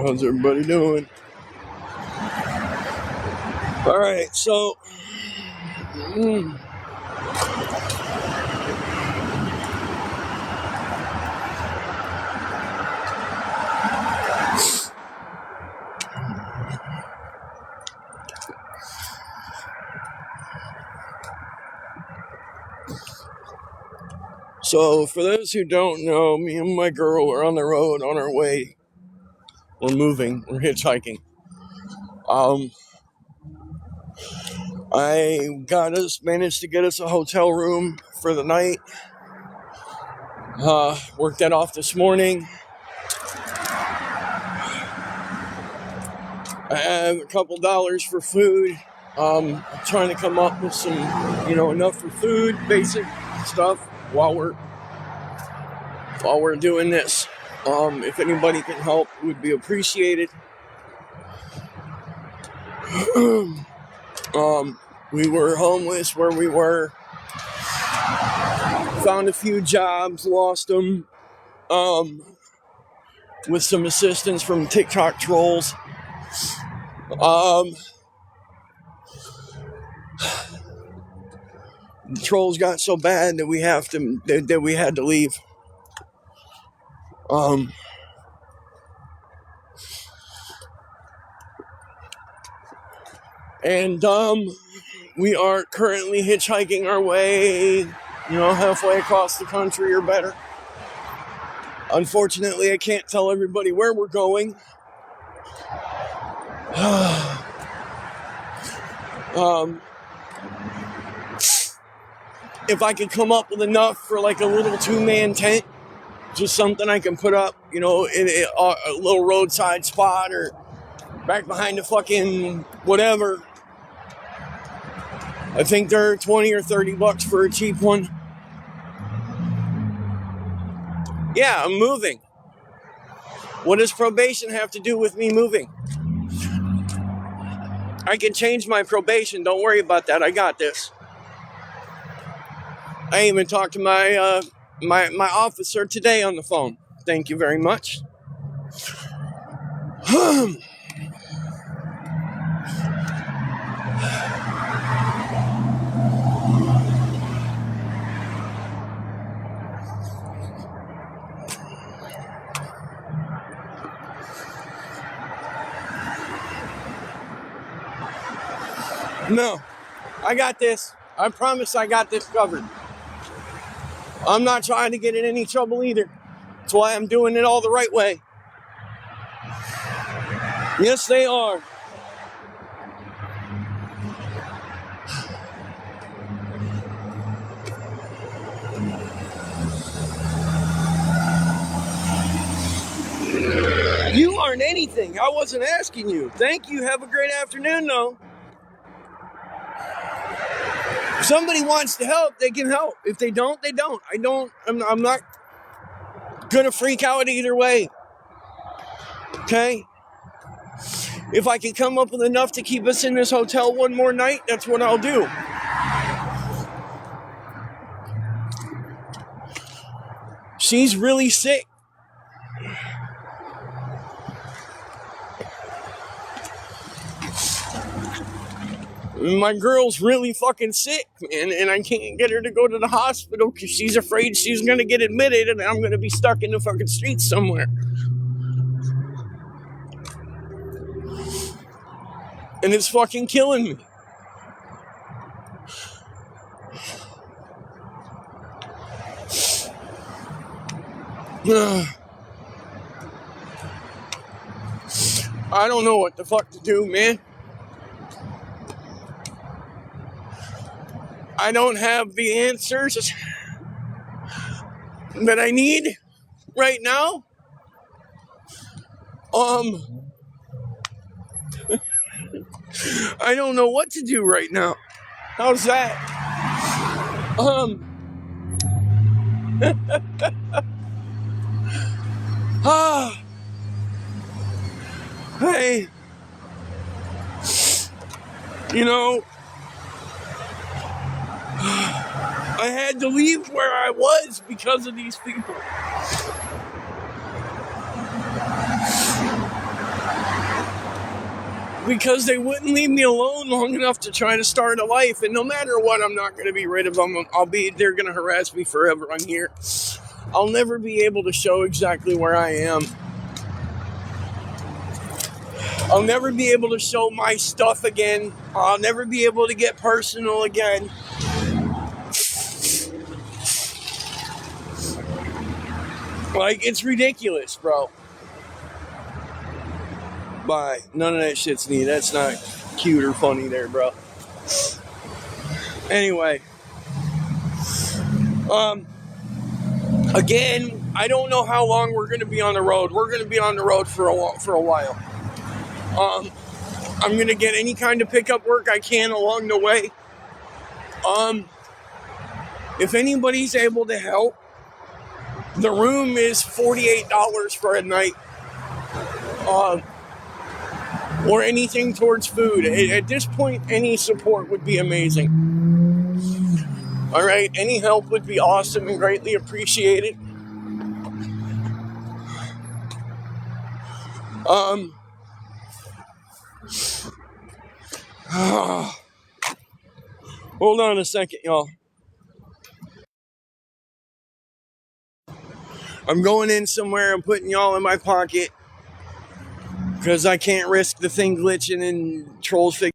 How's everybody doing? All right, so for those who don't know, me and my girl are on the road on our way. We're moving. We're hitchhiking. I managed to get us a hotel room for the night. Worked that off this morning. I have a couple dollars for food. I'm trying to come up with some, enough for food, basic stuff while we're doing this. If anybody can help, it would be appreciated. We were homeless where we were. Found a few jobs, lost them. With some assistance from TikTok trolls. The trolls got so bad that we had to leave. And we are currently hitchhiking our way, halfway across the country or better. Unfortunately, I can't tell everybody where we're going. If I could come up with enough for like a little 2-man tent, just something I can put up, in a little roadside spot or back behind the fucking whatever. I think they're $20 or $30 for a cheap one. Yeah, I'm moving. What does probation have to do with me moving? I can change my probation. Don't worry about that. I got this. I even talked to my my officer today on the phone. Thank you very much. No, I got this. I promise I got this covered. I'm not trying to get in any trouble either. That's why I'm doing it all the right way. Yes, they are. You aren't anything. I wasn't asking you. Thank you. Have a great afternoon, though. If somebody wants to help, they can help. If they don't, they don't. I'm not gonna freak out either way. Okay? If I can come up with enough to keep us in this hotel one more night, that's what I'll do. She's really sick. My girl's really fucking sick, man, and I can't get her to go to the hospital because she's afraid she's going to get admitted and I'm going to be stuck in the fucking streets somewhere. And it's fucking killing me. I don't know what the fuck to do, man. I don't have the answers that I need right now. I don't know what to do right now. How's that? Hey, I had to leave where I was because of these people. because they wouldn't leave me alone long enough to try to start a life. And no matter what, I'm not going to be rid of them. They're going to harass me forever on here. I'll never be able to show exactly where I am. I'll never be able to show my stuff again. I'll never be able to get personal again. Like, it's ridiculous, bro. Bye. None of that shit's neat. That's not cute or funny there, bro. Anyway. Again, I don't know how long we're going to be on the road. We're going to be on the road for a while. I'm going to get any kind of pickup work I can along the way. If anybody's able to help, the room is $48 for a night. Or anything towards food. At this point, any support would be amazing. All right, any help would be awesome and greatly appreciated. Hold on a second, y'all. I'm going in somewhere and putting y'all in my pocket because I can't risk the thing glitching and trolls figuring.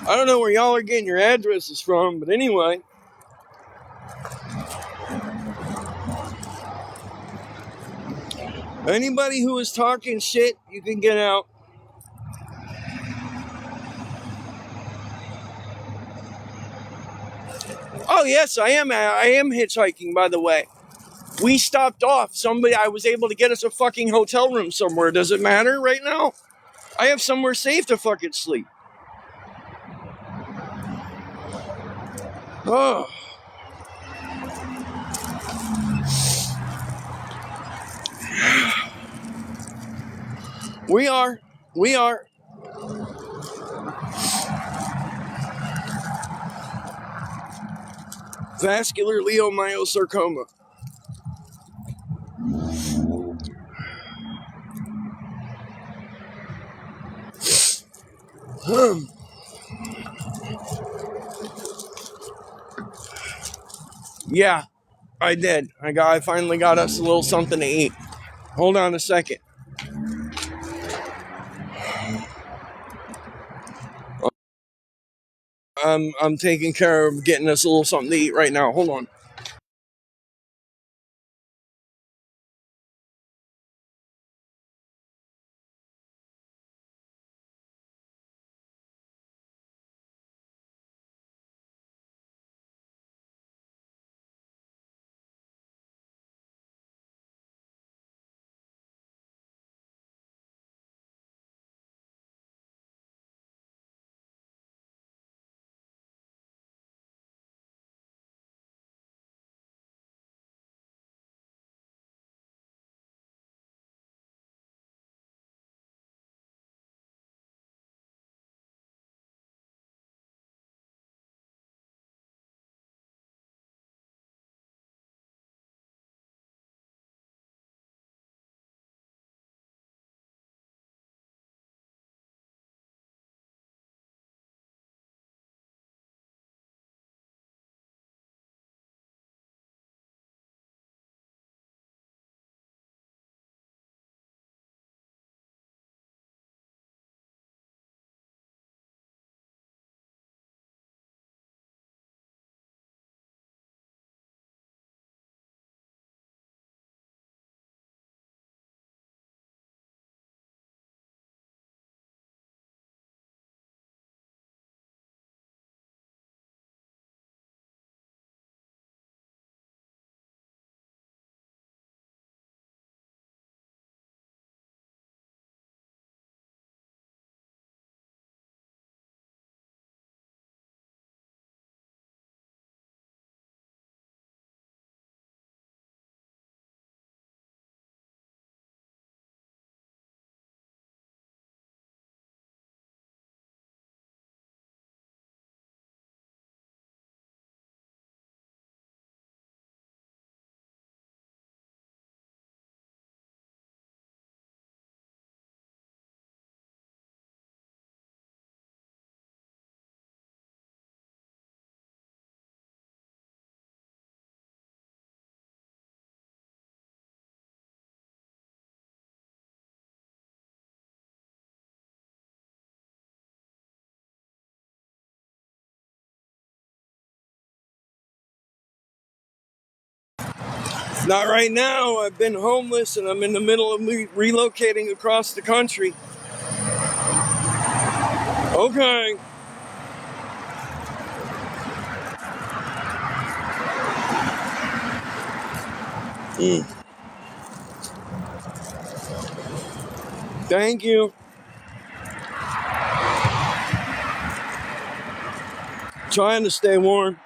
I don't know where y'all are getting your addresses from, but anyway. Anybody who is talking shit, you can get out. Oh yes, I am hitchhiking, by the way. We stopped off. I was able to get us a fucking hotel room somewhere. Does it matter right now? I have somewhere safe to fucking sleep. Oh. We are. We are. Vascular leiomyosarcoma. Yeah, I did. I finally got us a little something to eat. Hold on a second. I'm taking care of getting us a little something to eat right now. Hold on. Not right now. I've been homeless and I'm in the middle of relocating across the country. Okay. Thank you. Trying to stay warm.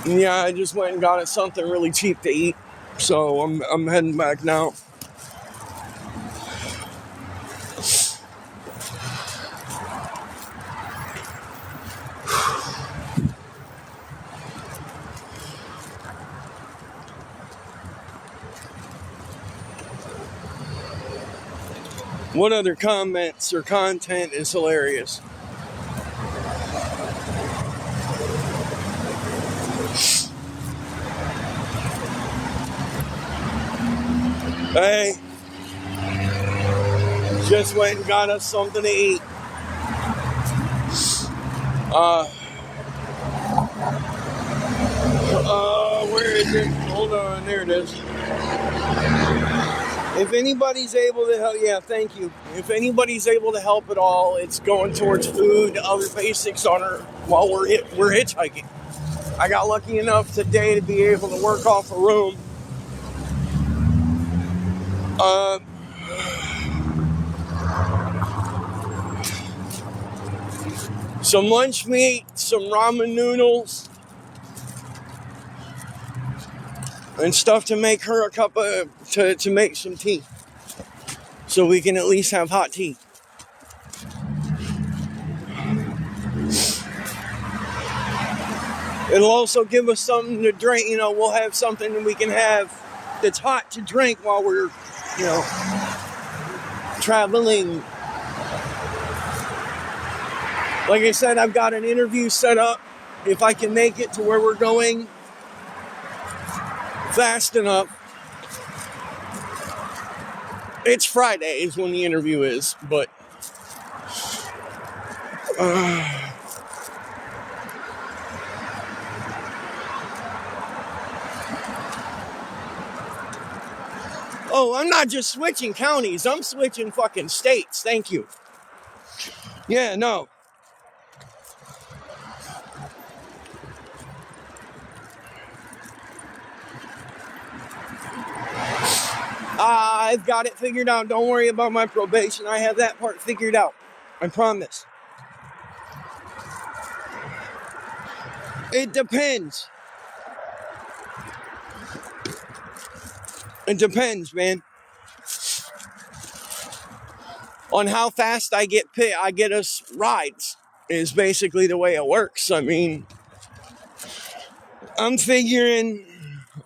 Yeah, I just went and got us something really cheap to eat. So I'm heading back now. What other comments or content is hilarious? Hey, just went and got us something to eat. Where is it? Hold on, there it is. If anybody's able to help, yeah, thank you. If anybody's able to help at all, it's going towards food, other basics on her while we're hitchhiking. I got lucky enough today to be able to work off a room. Some lunch meat, some ramen noodles, and stuff to make her a cup of, to make some tea. So we can at least have hot tea. It'll also give us something to drink. We'll have something that we can have that's hot to drink while we're, traveling. Like I said, I've got an interview set up. If I can make it to where we're going fast enough. It's Friday is when the interview is, but oh, I'm not just switching counties. I'm switching fucking states. Thank you. Yeah, no. I've got it figured out. Don't worry about my probation. I have that part figured out. I promise. It depends. It depends, man. On how fast I get us rides is basically the way it works. I mean, I'm figuring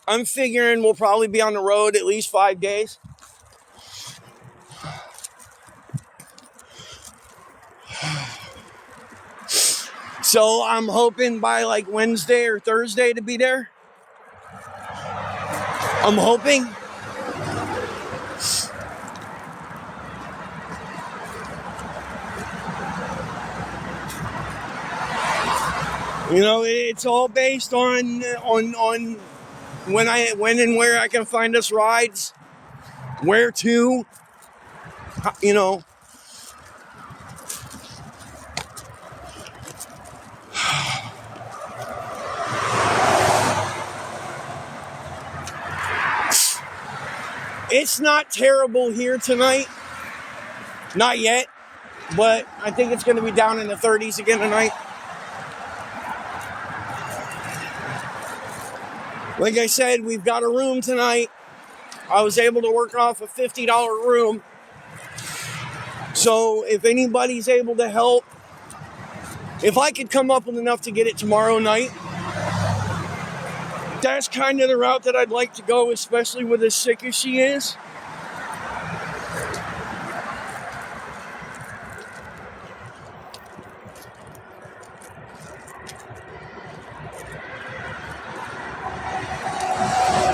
we'll probably be on the road at least 5 days. So I'm hoping by like Wednesday or Thursday to be there. I'm hoping. It's all based on when and where I can find us rides, where to, It's not terrible here tonight. Not yet, but I think it's going to be down in the 30s again tonight. Like I said, we've got a room tonight. I was able to work off a $50 room. So if anybody's able to help, if I could come up with enough to get it tomorrow night, that's kind of the route that I'd like to go, especially with as sick as she is.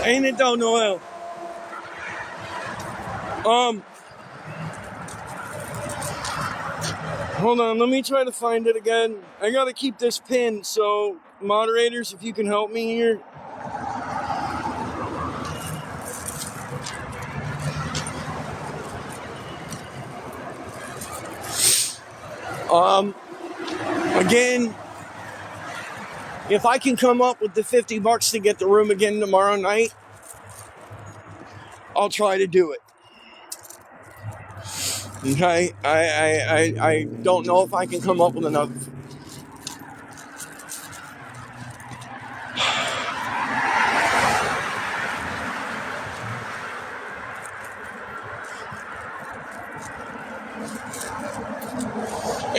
Ain't it though, Noel? Hold on, let me try to find it again. I gotta keep this pinned, so moderators, if you can help me here. Again, if I can come up with the $50 to get the room again tomorrow night, I'll try to do it. Okay, I don't know if I can come up with enough.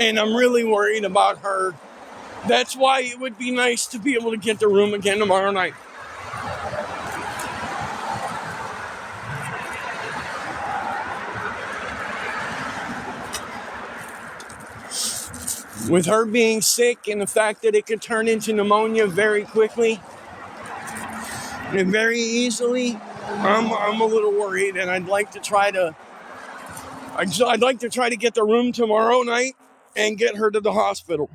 And I'm really worried about her. That's why it would be nice to be able to get the room again tomorrow night. With her being sick and the fact that it could turn into pneumonia very quickly and very easily, I'm a little worried, and I'd like to try to get the room tomorrow night and get her to the hospital.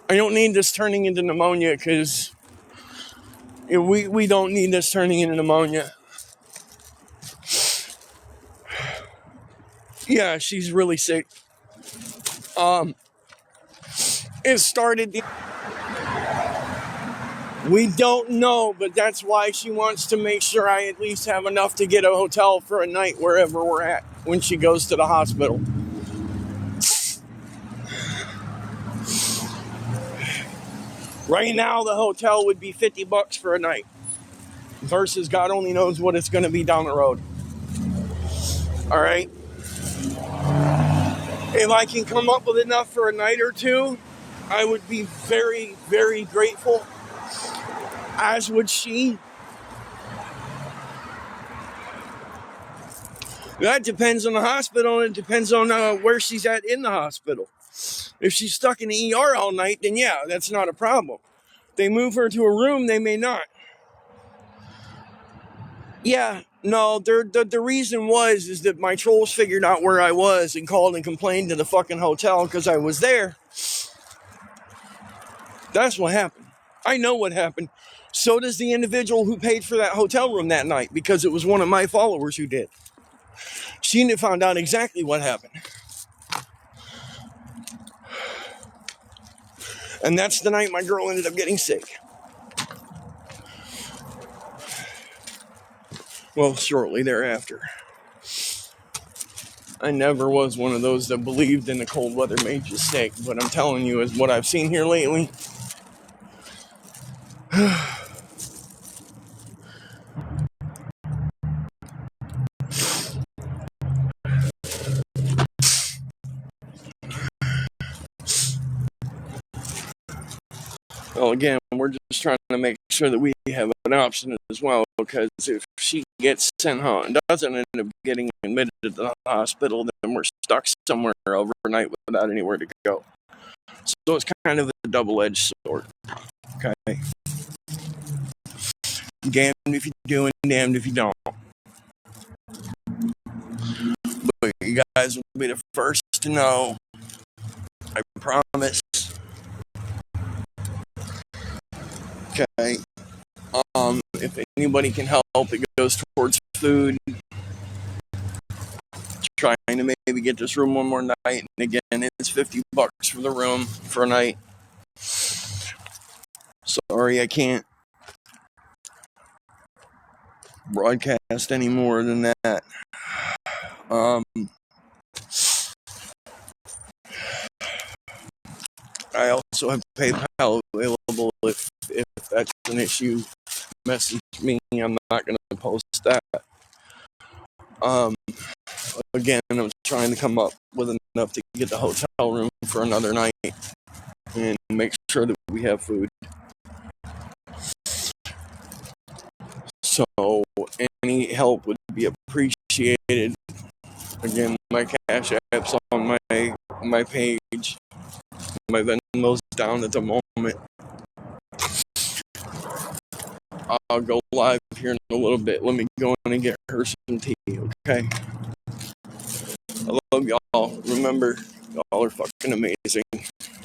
I don't need this turning into pneumonia, because we don't need this turning into pneumonia. Yeah, she's really sick. It started. We don't know, but that's why she wants to make sure I at least have enough to get a hotel for a night wherever we're at when she goes to the hospital. Right now, the hotel would be $50 for a night versus God only knows what it's going to be down the road. All right. If I can come up with enough for a night or two, I would be very, very grateful, as would she. That depends on the hospital, and it depends on where she's at in the hospital. If she's stuck in the ER all night, then yeah, that's not a problem. They move her to a room, they may not. Yeah, no, the reason is that my trolls figured out where I was and called and complained to the fucking hotel because I was there. That's what happened. I know what happened. So does the individual who paid for that hotel room that night, because it was one of my followers who did. She found out exactly what happened. And that's the night my girl ended up getting sick. Well, shortly thereafter. I never was one of those that believed in the cold weather made you sick, but I'm telling you, is what I've seen here lately. Well, again, we're just trying to make sure that we have an option as well, because if she gets sent home and doesn't end up getting admitted to the hospital, then we're stuck somewhere overnight without anywhere to go. So it's kind of a double-edged sword. Okay. Damned if you do and damned if you don't. But you guys will be the first to know. I promise. Okay. If anybody can help, it goes towards food. Trying to maybe get this room one more night. And again, it's $50 for the room for a night. Sorry, I can't broadcast any more than that. I also have PayPal available if that's an issue. Message me. I'm not going to post that. Again, I was trying to come up with enough to get the hotel room for another night and make sure that we have food. So any help would be appreciated. Again, my Cash App's on my page. My Venmo's down at the moment. I'll go live here in a little bit. Let me go in and get her some tea, okay? I love y'all. Remember, y'all are fucking amazing.